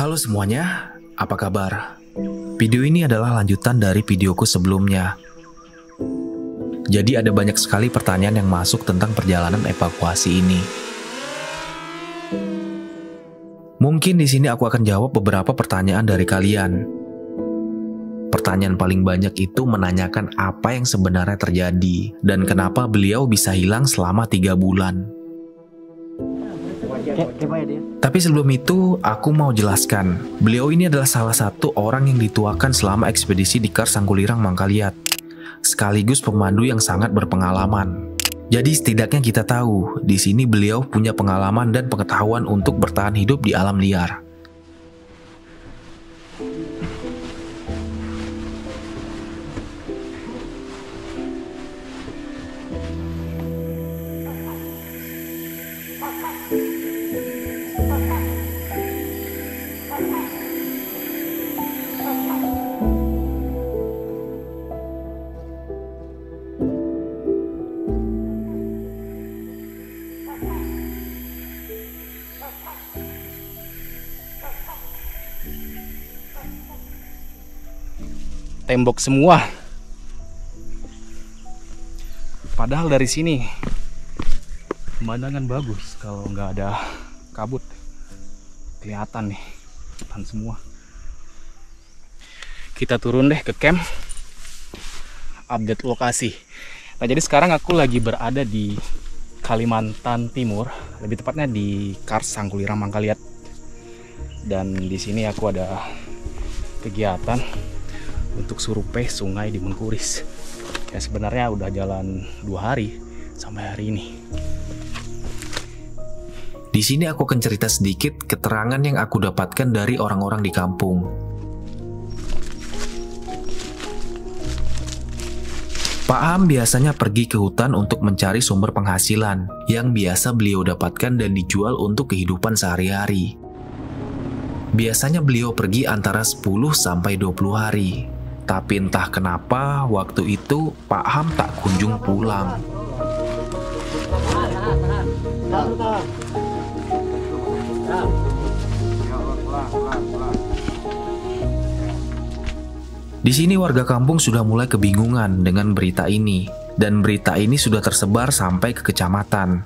Halo semuanya, apa kabar? Video ini adalah lanjutan dari videoku sebelumnya. Jadi ada banyak sekali pertanyaan yang masuk tentang perjalanan evakuasi ini. Mungkin di sini aku akan jawab beberapa pertanyaan dari kalian. Pertanyaan paling banyak itu menanyakan apa yang sebenarnya terjadi dan kenapa beliau bisa hilang selama 3 bulan. Tapi sebelum itu, aku mau jelaskan, beliau ini adalah salah satu orang yang dituakan selama ekspedisi di Kars Sangkulirang Mangkaliat, sekaligus pemandu yang sangat berpengalaman. Jadi setidaknya kita tahu, di sini beliau punya pengalaman dan pengetahuan untuk bertahan hidup di alam liar. Tembok semua. Padahal dari sini pemandangan bagus kalau nggak ada kabut. Kelihatan nih hutan semua. Kita turun deh ke camp, update lokasi. Nah, jadi sekarang aku lagi berada di Kalimantan Timur, lebih tepatnya di Kars Sangkulirang Mangkaliat. Dan di sini aku ada kegiatan untuk survei sungai di Mengkuris. Ya sebenarnya udah jalan 2 hari sampai hari ini. Di sini aku akan cerita sedikit keterangan yang aku dapatkan dari orang-orang di kampung. Pak Am biasanya pergi ke hutan untuk mencari sumber penghasilan yang biasa beliau dapatkan dan dijual untuk kehidupan sehari-hari. Biasanya beliau pergi antara 10 sampai 20 hari. Tapi entah kenapa waktu itu Pak Ham tak kunjung pulang. Di sini warga kampung sudah mulai kebingungan dengan berita ini, dan berita ini sudah tersebar sampai ke kecamatan.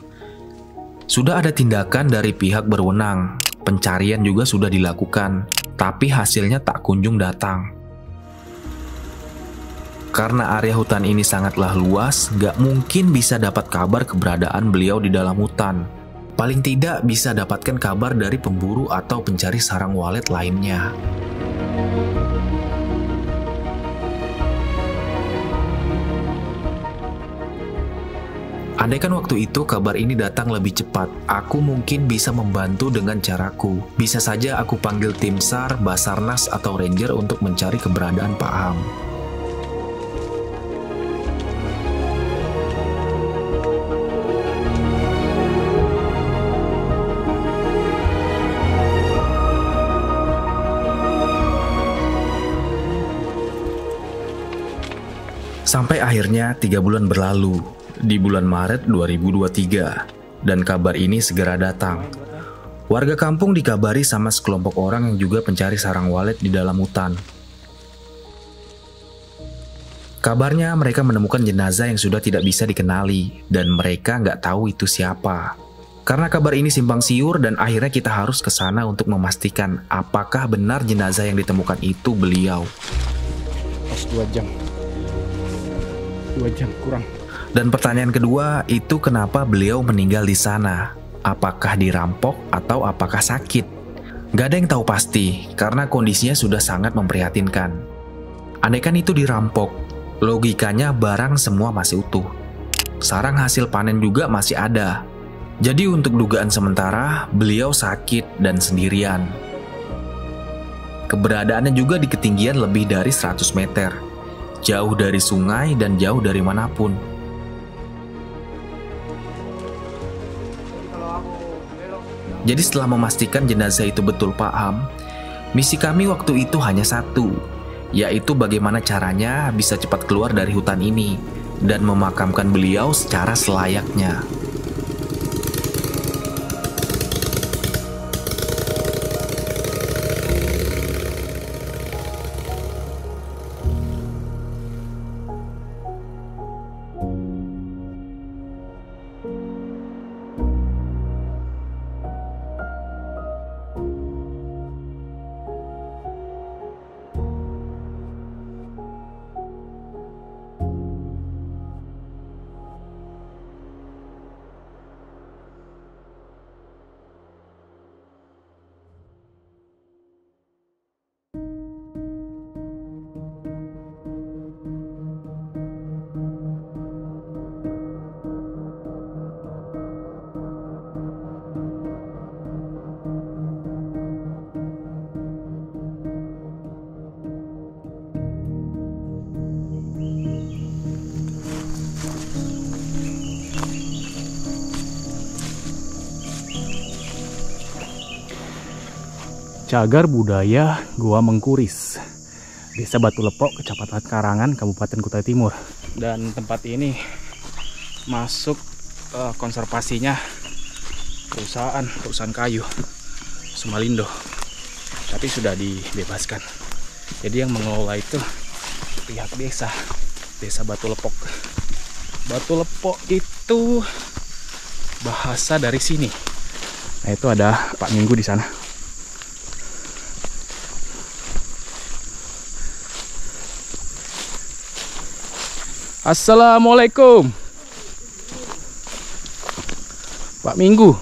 Sudah ada tindakan dari pihak berwenang, pencarian juga sudah dilakukan, tapi hasilnya tak kunjung datang. Karena area hutan ini sangatlah luas, gak mungkin bisa dapat kabar keberadaan beliau di dalam hutan. Paling tidak bisa dapatkan kabar dari pemburu atau pencari sarang walet lainnya. Andaikan waktu itu kabar ini datang lebih cepat, aku mungkin bisa membantu dengan caraku. Bisa saja aku panggil tim SAR, Basarnas, atau Ranger untuk mencari keberadaan Pak Ham. Sampai akhirnya 3 bulan berlalu, di bulan Maret 2023, dan kabar ini segera datang. Warga kampung dikabari sama sekelompok orang yang juga pencari sarang walet di dalam hutan. Kabarnya mereka menemukan jenazah yang sudah tidak bisa dikenali, dan mereka nggak tahu itu siapa. Karena kabar ini simpang siur dan akhirnya kita harus ke sana untuk memastikan apakah benar jenazah yang ditemukan itu beliau. Pas 2 jam. 2 jam kurang. Dan pertanyaan kedua itu kenapa beliau meninggal di sana? Apakah dirampok atau apakah sakit? Gak ada yang tahu pasti karena kondisinya sudah sangat memprihatinkan. Andaikan itu dirampok, logikanya barang semua masih utuh. Sarang hasil panen juga masih ada. Jadi untuk dugaan sementara, beliau sakit dan sendirian. Keberadaannya juga di ketinggian lebih dari 100 meter. Jauh dari sungai dan jauh dari manapun. Jadi setelah memastikan jenazah itu betul Pak Ham, misi kami waktu itu hanya satu, yaitu bagaimana caranya bisa cepat keluar dari hutan ini dan memakamkan beliau secara selayaknya. Cagar Budaya Gua Mengkuris, Desa Batu Lepok, Kecamatan Karangan, Kabupaten Kutai Timur. Dan tempat ini masuk konservasinya perusahaan kayu Sumalindo, tapi sudah dibebaskan. Jadi yang mengelola itu pihak desa Batu Lepok. Batu Lepok itu bahasa dari sini. Nah, itu ada Pak Minggu di sana. Assalamualaikum Pak Minggu.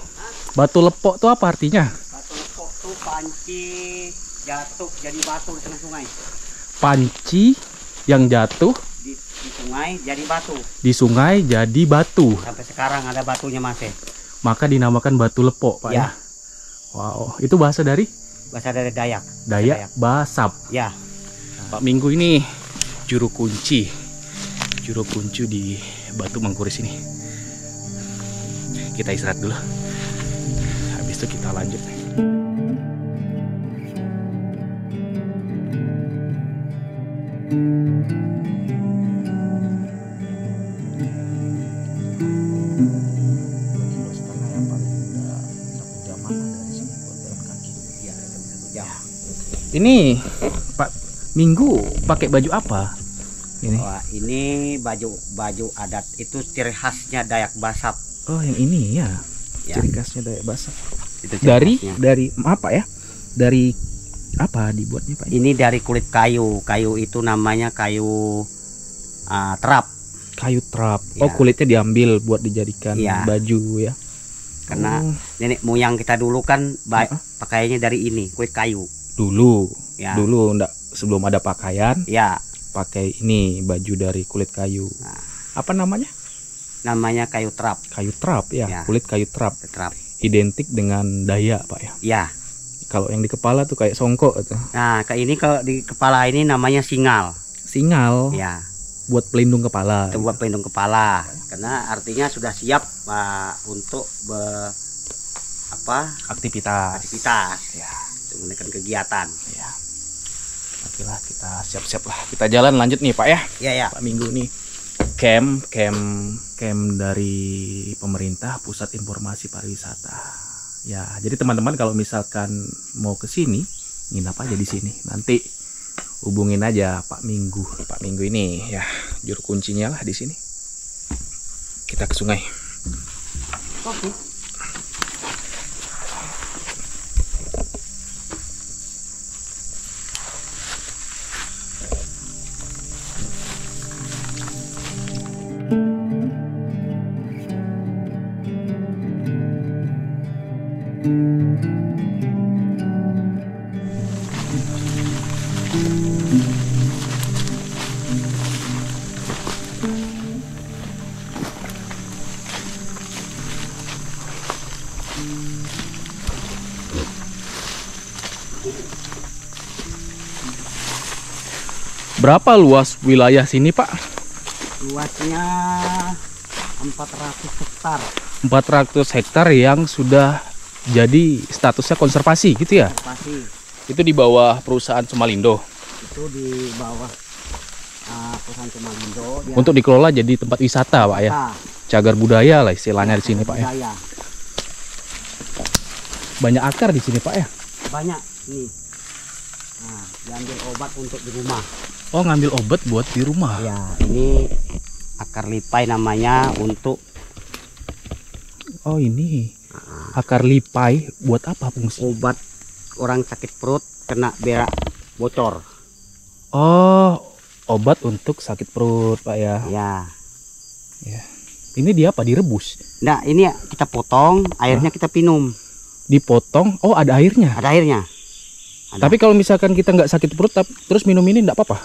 Batu lepok itu apa artinya? Batu lepok itu panci jatuh jadi batu di tengah sungai. Panci yang jatuh Di sungai jadi batu. di sungai jadi batu. Sampai sekarang ada batunya masih. Maka dinamakan batu lepok, Pak ya. Ya. Wow, itu bahasa dari Bahasa dari Dayak. Dayak Basap. Ya. Pak Minggu ini juru kunci di Batu Mengkuris ini. Kita istirahat dulu. Habis itu kita lanjut. Ini Pak Minggu pakai baju apa? Ini. Wah, ini baju adat itu ciri khasnya Dayak Basap. Oh, yang ini ya. Ya. Ciri khasnya Dayak Basap. Itu ciri khasnya. Dari apa ya? Dari apa dibuatnya, Pak? Ini dari kulit kayu. Kayu itu namanya kayu terap. Kayu terap. Ya. Oh, kulitnya diambil buat dijadikan Ya. baju ya. Karena nenek moyang kita dulu kan pakaiannya dari ini, kulit kayu. Dulu Ya. enggak, sebelum ada pakaian Ya, pakai ini baju dari kulit kayu. Nah. Apa namanya? namanya kayu terap. Kayu terap ya. Ya. Kulit kayu terap. Terap. Identik dengan Dayak, Pak ya. Ya. Kalau yang di kepala tuh kayak songkok itu. Nah, kalau di kepala ini namanya singal. Singal. Ya, Buat pelindung kepala. itu buat pelindung kepala. Karena artinya sudah siap untuk Aktivitas. ya, untuk menekan kegiatan. Ya. Oke lah, kita siap-siap lah. Kita jalan lanjut nih, Pak ya. Ya, ya. Pak Minggu nih. Camp dari pemerintah Pusat Informasi Pariwisata. Ya, jadi teman-teman kalau misalkan mau ke sini, nginap aja di sini. Nanti hubungin aja Pak Minggu. Pak Minggu ini ya juru kuncinya lah di sini. Kita ke sungai. Oke. Berapa luas wilayah sini, Pak? Luasnya 400 hektar. 400 hektar yang sudah jadi statusnya konservasi gitu ya? Pasti Itu di bawah perusahaan Sumalindo. itu di bawah perusahaan Sumalindo. Untuk dikelola jadi tempat wisata, Pak ya. Cagar budaya lah istilahnya di sini, Pak ya. Budaya. Banyak akar di sini, Pak ya. Banyak nih. Nah, diambil obat untuk di rumah. Oh, ngambil obat buat di rumah. Ya, ini akar lipai namanya untuk Oh, ini akar lipai buat apa fungsi? obat orang sakit perut kena berak bocor. Oh, obat untuk sakit perut, Pak ya. Ya. Ya. Ini dia apa? Direbus? Nah, ini kita potong, airnya kita minum. Dipotong? Oh, ada airnya. Ada airnya. Ada. Tapi kalau misalkan kita nggak sakit perut, terus minum ini nggak apa-apa?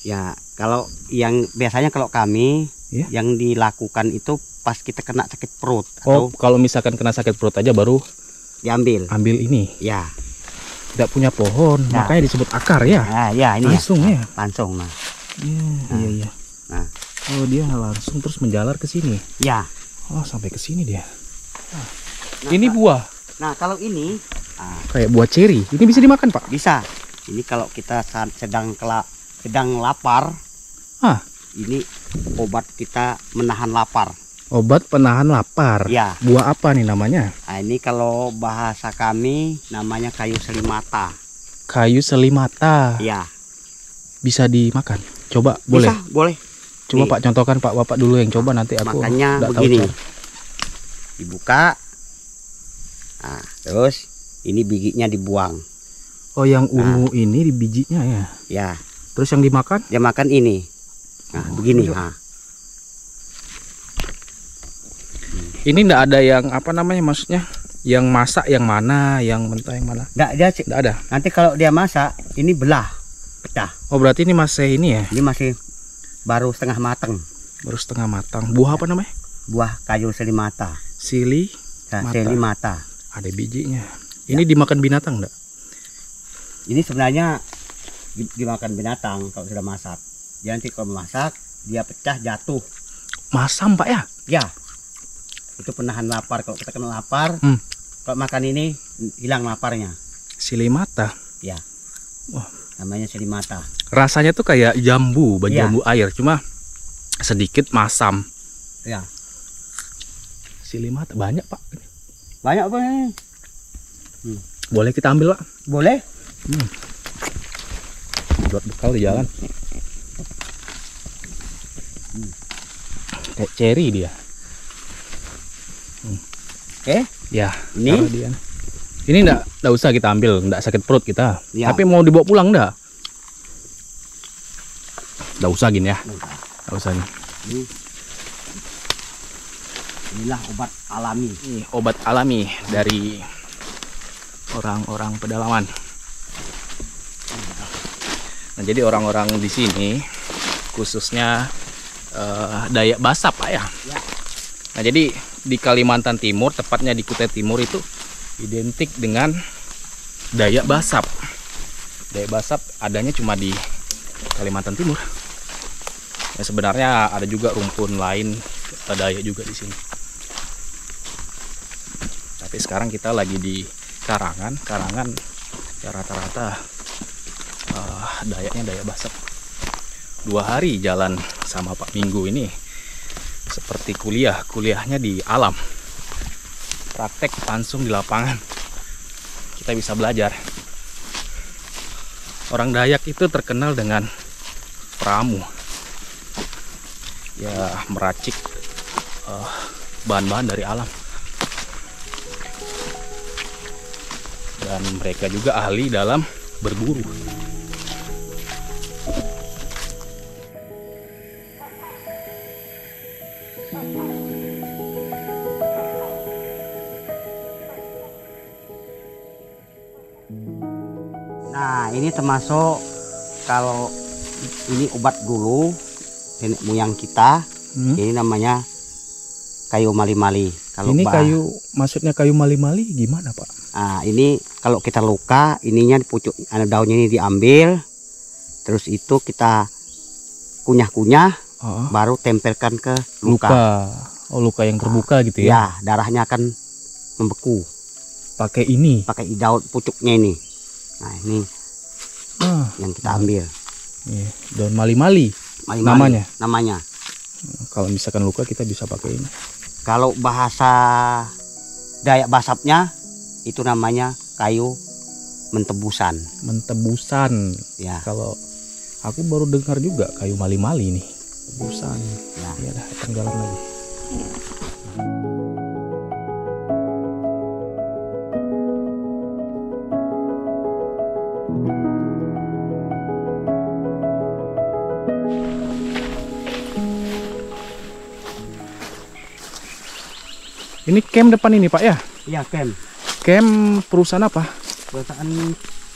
Ya, kalau yang biasanya kalau kami Ya. yang dilakukan itu pas kita kena sakit perut Oh, atau kalau misalkan kena sakit perut aja baru diambil. ambil ini. Ya. Tidak punya pohon, Ya. makanya disebut akar ya. Nah, ya ini Langsung ya. Langsung. Nah. Iya, iya. Nah. Oh, dia langsung terus menjalar ke sini. Ya. Oh, sampai ke sini dia. Nah, Ini buah. Nah, kalau ini Kayak buah ceri. Ini bisa dimakan, Pak? Bisa. Ini kalau kita sedang lapar. Ini obat kita menahan lapar. Obat penahan lapar. Ya. Buah apa nih namanya? Nah, ini kalau bahasa kami namanya kayu selimata. Kayu selimata. Ya. Bisa dimakan. Coba, boleh? Bisa, boleh. Coba Nih. Pak contohkan, Pak. Bapak dulu yang coba, nanti aku Makanya nggak tahu begini. cara. Dibuka. Nah, terus ini bijinya dibuang. Oh, yang ungu ini di bijinya ya. Ya. Terus yang dimakan? Dia makan ini. Nah, begini. iya. Nah. Ini enggak ada yang apa namanya, maksudnya yang masak yang mana, yang mentah yang mana? Enggak Enggak ada. nanti kalau dia masak, ini belah, pecah. Oh, berarti ini masih ini ya? Ini masih baru setengah matang. Baru setengah matang. Buah apa namanya? Buah kayu selimata. Selimata. Selimata. Ada bijinya. Ini dimakan binatang enggak? Ini sebenarnya dimakan binatang kalau sudah masak. Dia nanti kalau masak, dia pecah jatuh. Masam, Pak ya? Ya. Itu penahan lapar. Kalau kita kena lapar, kalau makan ini hilang laparnya. Selimata. Ya. Wah. Namanya selimata. Rasanya tuh kayak jambu, Iya. jambu air, cuma sedikit masam. Ya. Selimata banyak, Pak. Banyak apa ini? Boleh kita ambil, Pak? Boleh? Buat bekal di jalan. Kayak ceri dia. Oke. Ya, Ini? taruh dia. Ini enggak usah kita ambil, enggak sakit perut kita. Ya. Tapi mau dibawa pulang enggak? Enggak usah gini ya. Enggak usah nih. Inilah obat alami. Ini obat alami dari orang-orang pedalaman. Nah, jadi orang-orang di sini khususnya Dayak Basap, Pak ya. Ya. Nah, jadi di Kalimantan Timur, tepatnya di Kutai Timur itu identik dengan Dayak Basap. Dayak Basap adanya cuma di Kalimantan Timur. Ya, sebenarnya ada juga rumpun lain Dayak juga di sini. Tapi sekarang kita lagi di Karangan ya rata-rata Dayaknya Dayak Basap. 2 hari jalan sama Pak Minggu ini seperti kuliahnya di alam, praktek langsung di lapangan, kita bisa belajar. Orang Dayak itu terkenal dengan pramu, ya meracik bahan-bahan dari alam, dan mereka juga ahli dalam berburu. Nah, ini termasuk kalau ini obat dulu nenek moyang kita. Ini namanya kayu mali-mali. Kalau Ini kayu, maksudnya kayu mali-mali gimana, Pak? Nah, ini kalau kita luka, ininya pucuk, daunnya ini diambil, terus itu kita kunyah-kunyah, baru tempelkan ke luka. Oh, luka yang terbuka gitu ya? Ya, darahnya akan membeku. Pakai ini? Pakai daun pucuknya ini. Nah, ini yang kita ambil. Iya, daun mali-mali. Mali-mali namanya. Kalau misalkan luka kita bisa pakai ini. Kalau bahasa Dayak Basapnya itu namanya kayu mentebusan. Mentebusan. Ya. Kalau aku baru dengar juga kayu mali-mali nih. Tebusan. Ya. Ya dah, tenggelam lagi. Ini camp depan ini, Pak ya? Iya, camp. Camp perusahaan apa? Perusahaan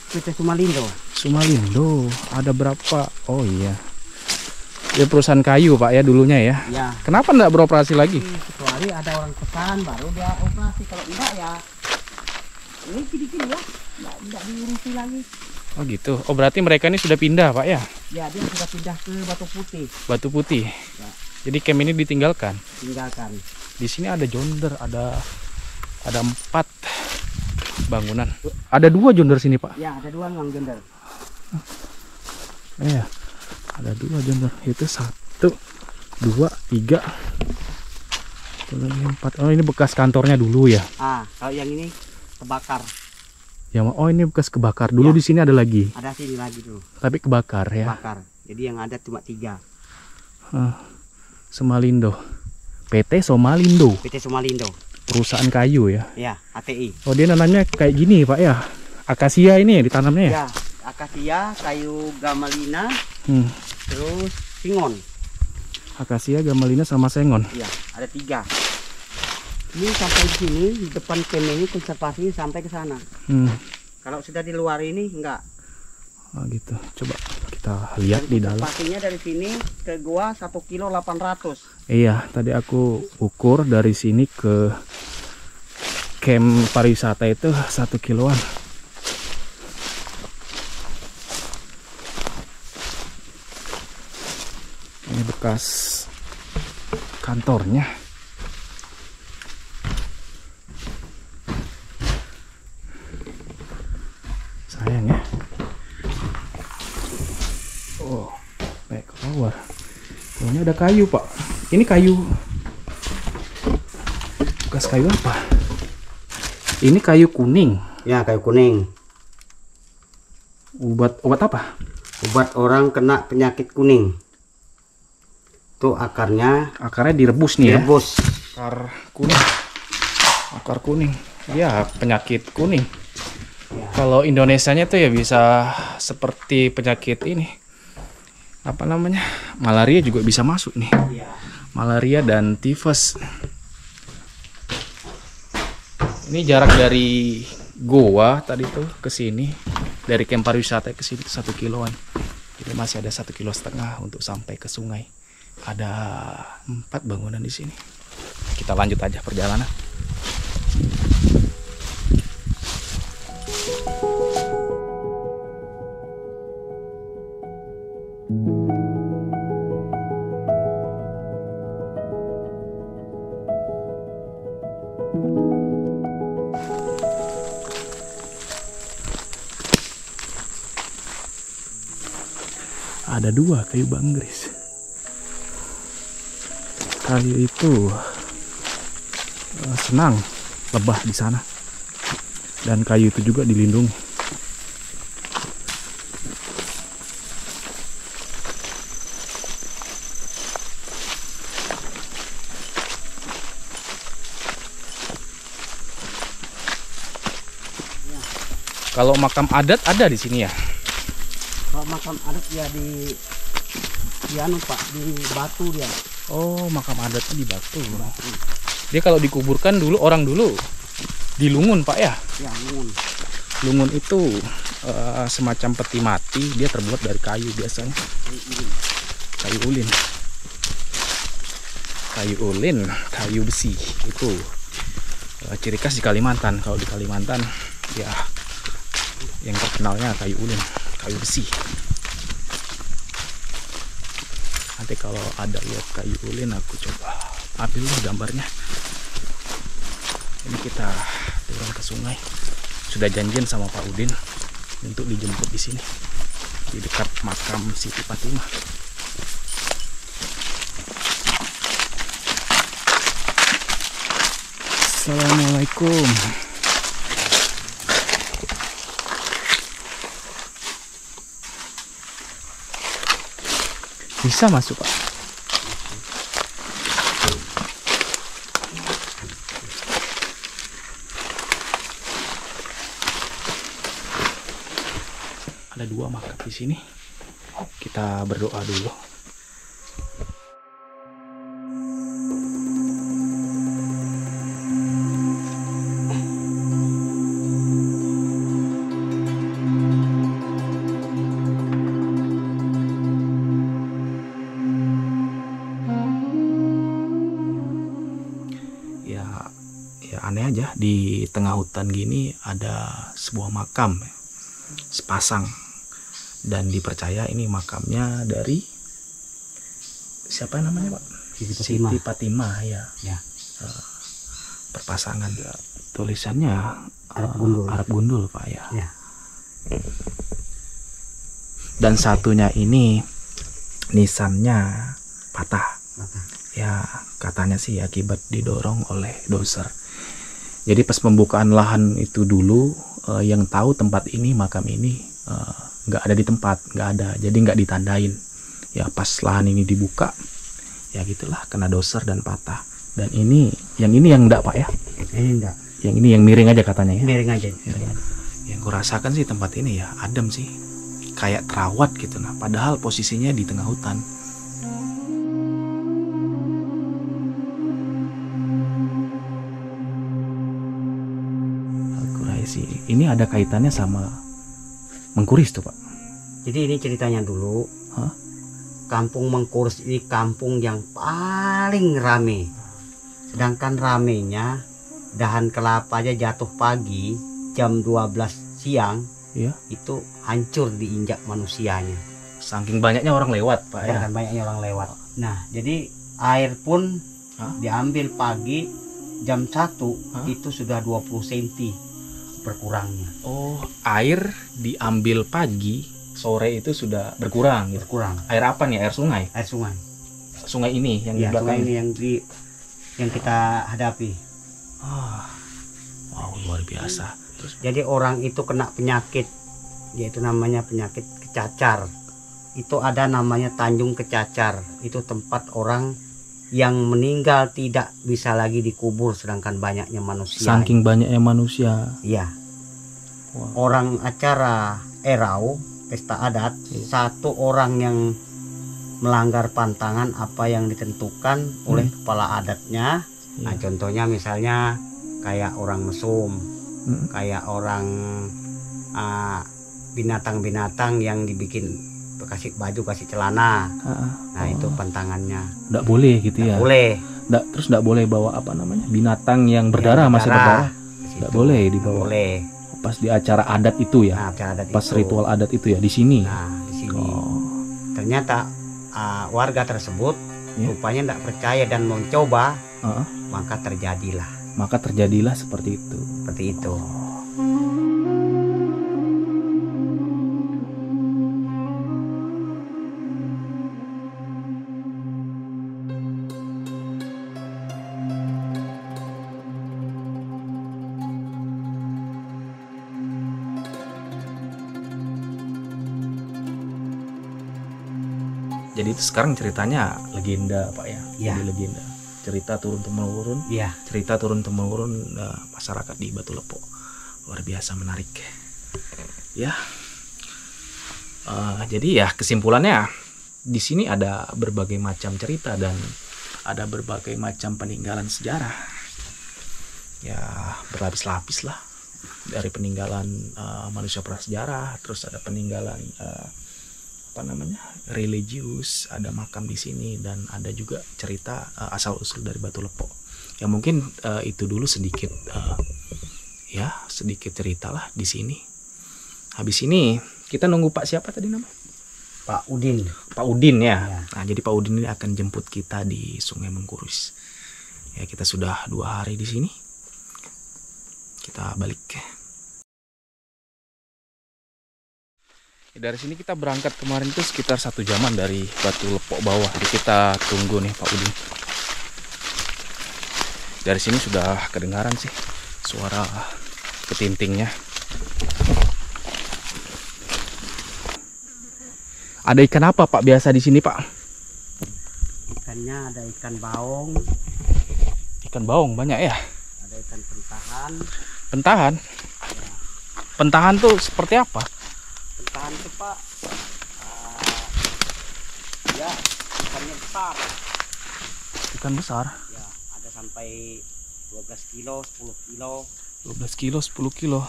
PT Sumalindo. Sumalindo. Ada berapa? Oh iya. Ya perusahaan kayu, Pak ya dulunya ya. Ya. Kenapa enggak beroperasi lagi? Kecuali ada orang pesan baru dia operasi. Kalau enggak ya ini gini-gini ya. Enggak diurusi lagi. Oh gitu. Oh berarti mereka ini sudah pindah, Pak ya? Ya, dia sudah pindah ke Batu Putih. Batu Putih. Ya. Jadi camp ini ditinggalkan. Tinggalkan. Di sini ada jonder, ada 4 bangunan. Ada 2 jonder sini, Pak. Ya, ada 2 memang jonder. Iya, ada 2 jonder. Itu 1, 2, 3. Itu lagi 4. Oh, ini bekas kantornya dulu ya. Kalau yang ini kebakar. Ya, oh ini bekas kebakar. Dulu di sini ada lagi. Ada sini lagi dulu. Tapi kebakar ya. Kebakar. Jadi yang ada cuma 3. Somalindo. PT Somalindo. PT Somalindo. Perusahaan kayu ya. Ya, ATI. Oh, dia nanamnya kayak gini, Pak ya. Akasia ini ya ditanamnya ya. Ya, akasia, kayu gamalina, terus singon. Akasia, gamalina sama sengon. Iya, ada 3. Ini sampai di sini di depan camp ini konservasi sampai ke sana. Kalau sudah di luar ini enggak. Oh gitu. Coba kita lihat di dalam. Konservasinya dari sini ke gua 1,8 kg. Iya, tadi aku ukur dari sini ke camp pariwisata itu 1 kiloan. Ini bekas kantornya. Sayang ya. Oh, naik ke bawah. Ini ada kayu, Pak. Ini kayu. Bekas kayu apa? Ini kayu kuning. Ya, kayu kuning. Obat apa? Obat orang kena penyakit kuning. Tuh akarnya Direbus nih direbus. Ya. Akar kuning. Ya, penyakit kuning. Ya. Kalau Indonesianya tuh ya bisa seperti penyakit ini. Apa namanya? Malaria juga bisa masuk nih. Ya. Malaria dan tifus. Ini jarak dari goa tadi tuh ke sini, dari camp pariwisata ke sini 1 kiloan. Jadi masih ada 1,5 kilo untuk sampai ke sungai. Ada 4 bangunan di sini. Kita lanjut aja perjalanan. Ada 2 kayu banggris. Kayu itu senang lebah di sana, dan kayu itu juga dilindungi. Kalau makam adat ada di sini ya? Kalau makam adat ya di Pak, di batu dia. Oh, makam adatnya di batu. Dia kalau dikuburkan orang dulu di lungun, Pak ya? Ya, lungun. Lungun itu semacam peti mati, dia terbuat dari kayu biasanya. Kayu ulin. Kayu ulin, kayu besi itu ciri khas di Kalimantan. Kalau di Kalimantan ya yang terkenalnya kayu ulin, kayu besi. Nanti kalau ada lihat kayu ulin aku coba ambil gambarnya. Ini kita turun ke sungai. Sudah janjian sama Pak Udin untuk dijemput di sini, di dekat makam Siti Fatimah. Assalamualaikum. Bisa masuk, Pak? Ada 2 makam di sini. Kita berdoa dulu. Ya aneh aja, di tengah hutan gini ada sebuah makam sepasang, dan dipercaya ini makamnya dari siapa namanya, Pak? Siti Fatimah. Siti Fatimah ya. Ya. berpasangan. Ya, tulisannya Arab gundul Pak ya. Ya. Dan satunya ini nisannya patah. Ya katanya sih akibat didorong oleh doser. Jadi pas pembukaan lahan itu dulu yang tahu tempat ini, makam ini nggak ada di tempat, nggak ada. Jadi nggak ditandain. Ya pas lahan ini dibuka, ya gitulah kena doser dan patah. Dan ini yang enggak Pak ya? Ini enggak. Yang ini yang miring aja katanya ya. Miring aja. Yang kurasakan sih tempat ini ya adem sih, kayak terawat gitu. Nah, padahal posisinya di tengah hutan. Ini ada kaitannya sama Mengkuris tuh Pak. Jadi ini ceritanya dulu. Hah? Kampung Mengkuris ini kampung yang paling rame. Sedangkan ramenya dahan kelapa aja jatuh pagi jam 12 siang. Iya. Itu hancur diinjak manusianya. Saking banyaknya orang lewat Pak ya. Saking banyaknya orang lewat. Nah, jadi air pun diambil pagi jam 1 itu sudah 20 cm berkurangnya. Oh, air diambil pagi, sore itu sudah berkurang gitu. Berkurang. Air apa nih? Air sungai? Air sungai. Sungai ini yang di Ya, belakang sungai ini yang kita hadapi. Wow, luar biasa. Terus Jadi orang itu kena penyakit, yaitu namanya penyakit kecacar. Itu ada namanya Tanjung Kecacar. Itu tempat orang yang meninggal tidak bisa lagi dikubur, sedangkan banyaknya manusia. saking banyaknya manusia. Iya. Wow. Orang acara Erau, pesta adat, satu orang yang melanggar pantangan apa yang ditentukan oleh kepala adatnya. Nah, contohnya misalnya kayak orang mesum, kayak orang binatang-binatang yang dibikin kasih baju, kasih celana. Nah, itu pantangannya. Nggak boleh gitu ya. Boleh. Terus nggak boleh bawa apa namanya? Binatang yang berdarah, masih berdarah. Nggak boleh dibawa. Boleh. Pas di acara adat itu ya. Nah, acara adat pas itu. ritual adat itu ya di sini. Nah, di sini. Ternyata warga tersebut rupanya tidak percaya dan mencoba, maka terjadilah seperti itu. Seperti itu. Jadi itu sekarang ceritanya Legenda Pak ya. Iya. Jadi legenda. Cerita turun temurun. Iya. cerita turun temurun masyarakat di Batu Lepo. Luar biasa menarik. Ya. Jadi ya kesimpulannya di sini ada berbagai macam cerita dan ada berbagai macam peninggalan sejarah. Ya berlapis-lapis lah. Dari peninggalan manusia prasejarah, terus ada peninggalan religius, ada makam di sini, dan ada juga cerita asal usul dari Batu Lepo. Ya mungkin itu dulu sedikit sedikit cerita lah di sini. Habis ini kita nunggu Pak siapa tadi namanya? Pak Udin. Pak Udin ya. Nah, jadi Pak Udin ini akan jemput kita di Sungai Mengkuris. Ya kita sudah 2 hari di sini. Kita balik. Dari sini kita berangkat kemarin itu sekitar 1 jaman dari Batu Lepo bawah. Jadi kita tunggu nih Pak Udin. Dari sini sudah kedengaran sih suara ketintingnya. Ada ikan apa Pak biasa di sini Pak? Ikannya ada ikan baung. Ikan baung banyak ya? Ada ikan pentahan. Pentahan? Pentahan tuh seperti apa? Pentahan itu Pak, ya ikannya besar. Ikan besar? Ya, ada sampai 12 kilo, 10 kilo. 12 kilo, 10 kilo.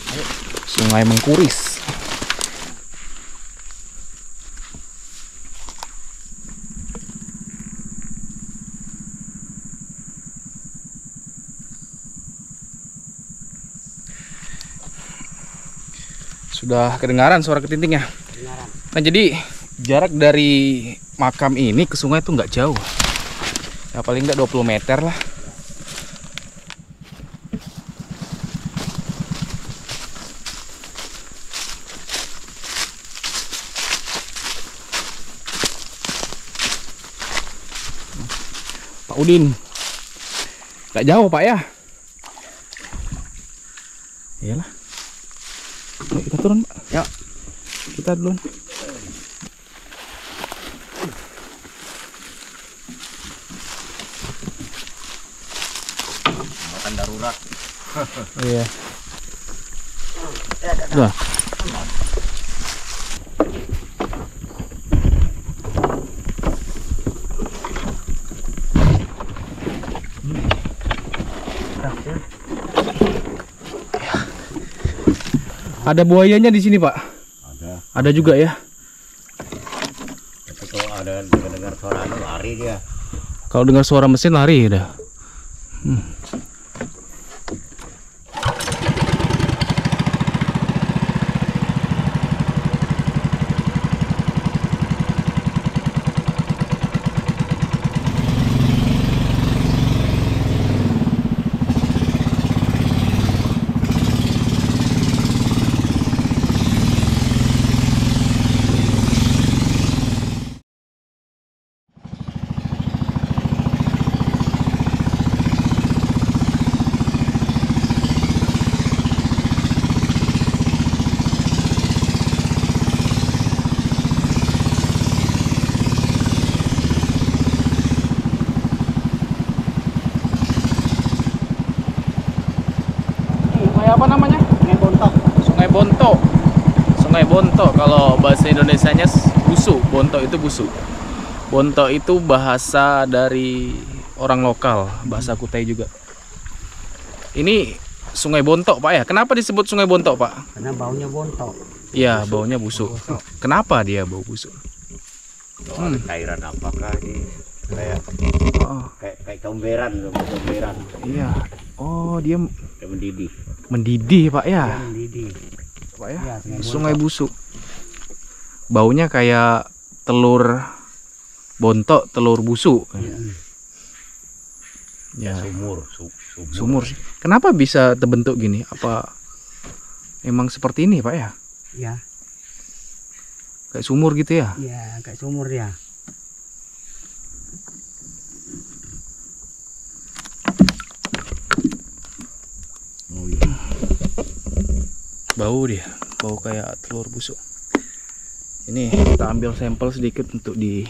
Ayo, Sungai Mengkuris. Sudah kedengaran suara ketintingnya. Kedengaran. Nah jadi Jarak dari makam ini ke sungai itu nggak jauh. Ya paling nggak 20 meter lah. Pak Udin, nggak jauh Pak ya? Iyalah. Ayo kita turun Pak. Ya. Kita duluan. Makan darurat. Iya. Udah. Ada buayanya di sini, Pak. Ada. Ada juga ya. Tapi kalau ada dengar suara lari dia. Kalau dengar suara mesin lari udah. Sungai apa namanya? Sungai Bontok. Sungai Bonto. Sungai Bonto kalau bahasa Indonesianya busu. Bonto itu busu. Bonto itu bahasa dari orang lokal, bahasa Kutai juga. Ini Sungai Bonto, Pak ya. Kenapa disebut Sungai Bonto, Pak? Karena baunya bontok. Iya, baunya busuk. Kenapa dia bau busuk? Ada cairan apakah ini? Kayak Oh, kayak comberan, comberan. iya. Oh, dia Kayak mendidih. mendidih, Pak ya. Ya, mendidih. Pak ya. Iya, Sungai busuk. Baunya kayak telur bontok, telur busuk. Ya, Sumur, sumur sih. Kenapa bisa terbentuk gini? Apa emang seperti ini, Pak ya? Ya, Kayak sumur gitu ya? ya kayak sumur ya. Oh iya. Bau dia, bau kayak telur busuk. Ini kita ambil sampel sedikit untuk di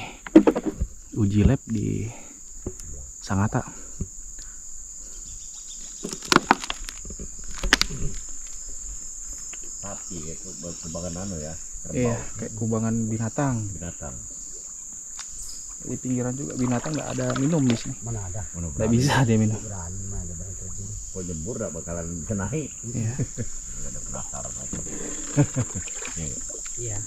uji lab di Sangatta. Tapi itu kubangan ya. Iya, kayak kubangan binatang. Binatang. Di pinggiran juga binatang nggak ada minum di sini. Mana ada? Nggak bisa dia minum. Berani mah ada berani terjun. Kau jembur gak bakalan bisa naik. Iya. Gak ada penasaran aja. Iya.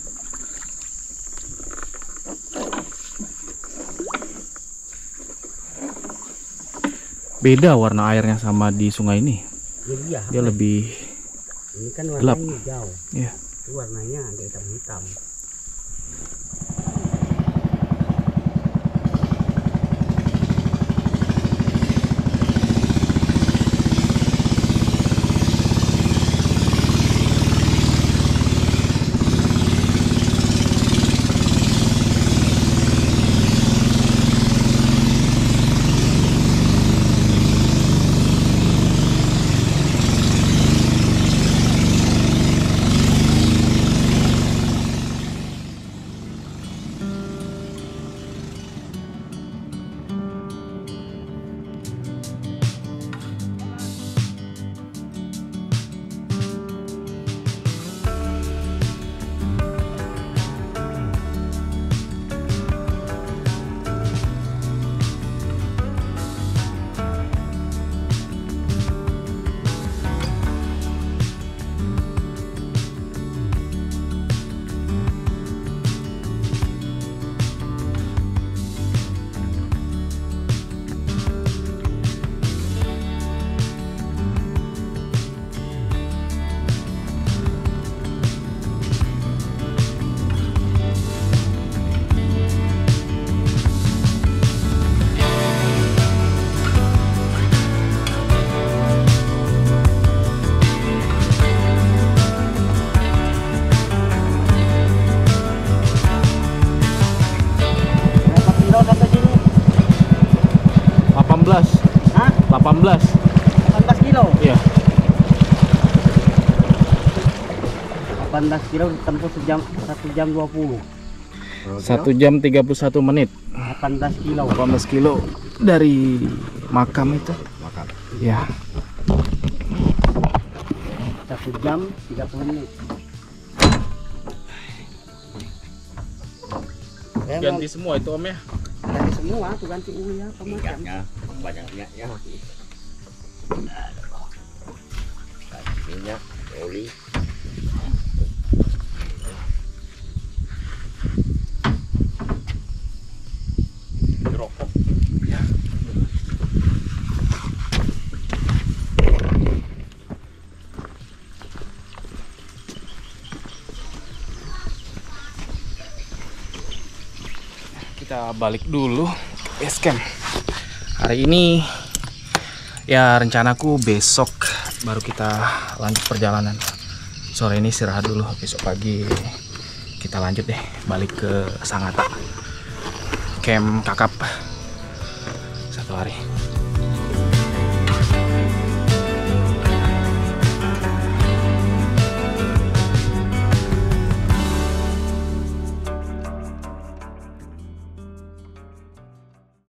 Beda warna airnya sama di sungai ini. Jadi ya. Dia lebih Ini kan gelap. warnanya hijau. Iya. Itu warnanya agak hitam-hitam. 18. 18 kilo. Iya. 18 kilo ditempuh sejam 1 jam 20. 1 jam 31 menit. 18 kilo. 18 kilo dari makam itu. Makam. Ya. 1 jam 30 menit. Ganti semua itu Om ya. Ganti semua tuh, ganti uli apa macam. Banyaknya ya. Minyak, oli. Rokok. Ya. Kita balik dulu ke base camp. Hari ini ya rencanaku besok baru kita lanjut perjalanan. Sore ini istirahat dulu, besok pagi kita lanjut deh balik ke Sangatta, camp Kakap 1 hari.